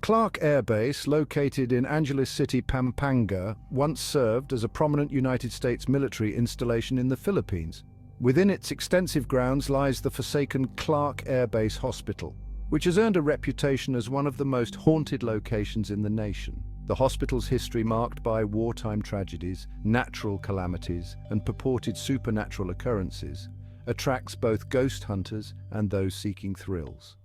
Clark Air Base, located in Angeles City, Pampanga, once served as a prominent United States military installation in the Philippines. Within its extensive grounds lies the forsaken Clark Air Base Hospital, which has earned a reputation as one of the most haunted locations in the nation. The hospital's history, marked by wartime tragedies, natural calamities, and purported supernatural occurrences, attracts both ghost hunters and those seeking thrills.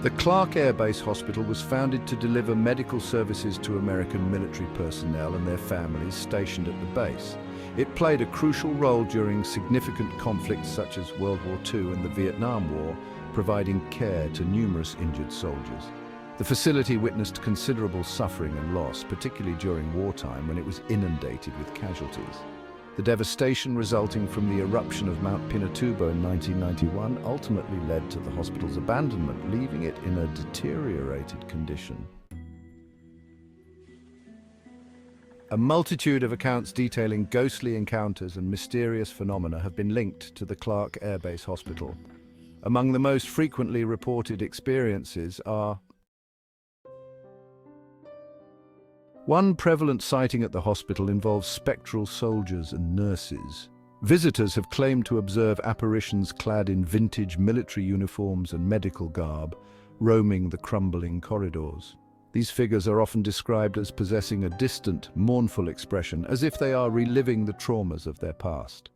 The Clark Air Base Hospital was founded to deliver medical services to American military personnel and their families stationed at the base. It played a crucial role during significant conflicts such as World War II and the Vietnam War, providing care to numerous injured soldiers. The facility witnessed considerable suffering and loss, particularly during wartime when it was inundated with casualties. The devastation resulting from the eruption of Mount Pinatubo in 1991 ultimately led to the hospital's abandonment, leaving it in a deteriorated condition. A multitude of accounts detailing ghostly encounters and mysterious phenomena have been linked to the Clark Air Base Hospital. Among the most frequently reported experiences are: one prevalent sighting at the hospital involves spectral soldiers and nurses. Visitors have claimed to observe apparitions clad in vintage military uniforms and medical garb, roaming the crumbling corridors. These figures are often described as possessing a distant, mournful expression, as if they are reliving the traumas of their past.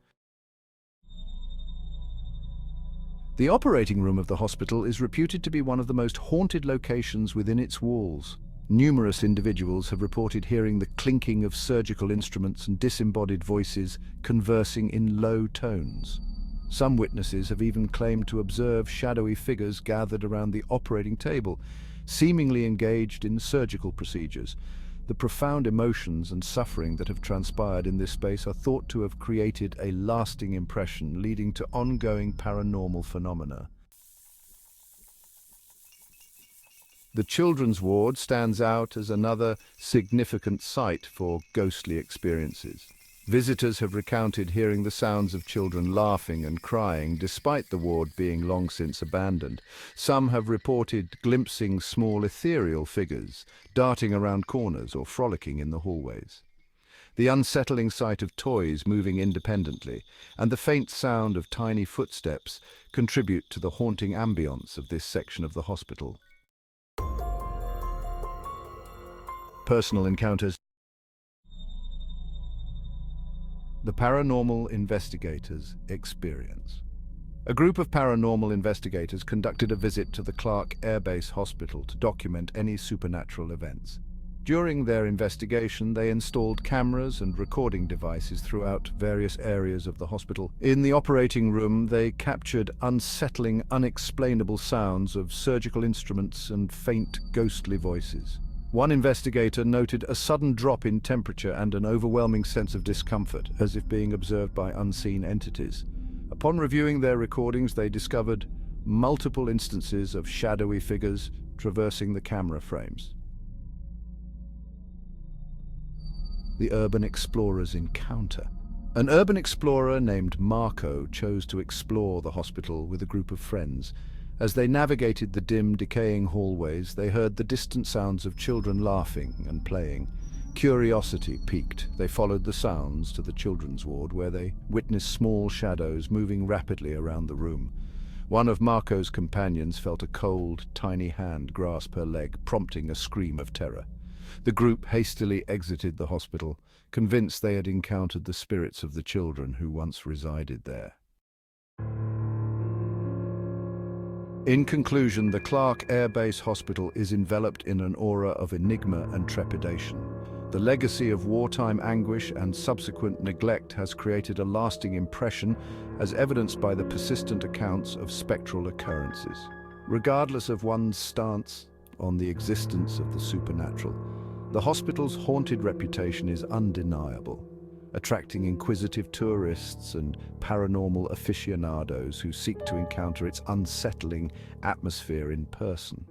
The operating room of the hospital is reputed to be one of the most haunted locations within its walls. Numerous individuals have reported hearing the clinking of surgical instruments and disembodied voices conversing in low tones. Some witnesses have even claimed to observe shadowy figures gathered around the operating table, seemingly engaged in surgical procedures. The profound emotions and suffering that have transpired in this space are thought to have created a lasting impression, leading to ongoing paranormal phenomena. The children's ward stands out as another significant site for ghostly experiences. Visitors have recounted hearing the sounds of children laughing and crying, despite the ward being long since abandoned. Some have reported glimpsing small ethereal figures, darting around corners or frolicking in the hallways. The unsettling sight of toys moving independently and the faint sound of tiny footsteps contribute to the haunting ambience of this section of the hospital. Personal encounters. The Paranormal Investigators Experience. A group of paranormal investigators conducted a visit to the Clark Air Base Hospital to document any supernatural events. During their investigation, they installed cameras and recording devices throughout various areas of the hospital. In the operating room, they captured unsettling, unexplainable sounds of surgical instruments and faint, ghostly voices. One investigator noted a sudden drop in temperature and an overwhelming sense of discomfort, as if being observed by unseen entities. Upon reviewing their recordings, they discovered multiple instances of shadowy figures traversing the camera frames. The Urban Explorer's Encounter. An urban explorer named Marco chose to explore the hospital with a group of friends. As they navigated the dim, decaying hallways, they heard the distant sounds of children laughing and playing. Curiosity piqued. They followed the sounds to the children's ward, where they witnessed small shadows moving rapidly around the room. One of Marco's companions felt a cold, tiny hand grasp her leg, prompting a scream of terror. The group hastily exited the hospital, convinced they had encountered the spirits of the children who once resided there. In conclusion, the Clark Air Base Hospital is enveloped in an aura of enigma and trepidation. The legacy of wartime anguish and subsequent neglect has created a lasting impression, as evidenced by the persistent accounts of spectral occurrences. Regardless of one's stance on the existence of the supernatural, the hospital's haunted reputation is undeniable, attracting inquisitive tourists and paranormal aficionados who seek to encounter its unsettling atmosphere in person.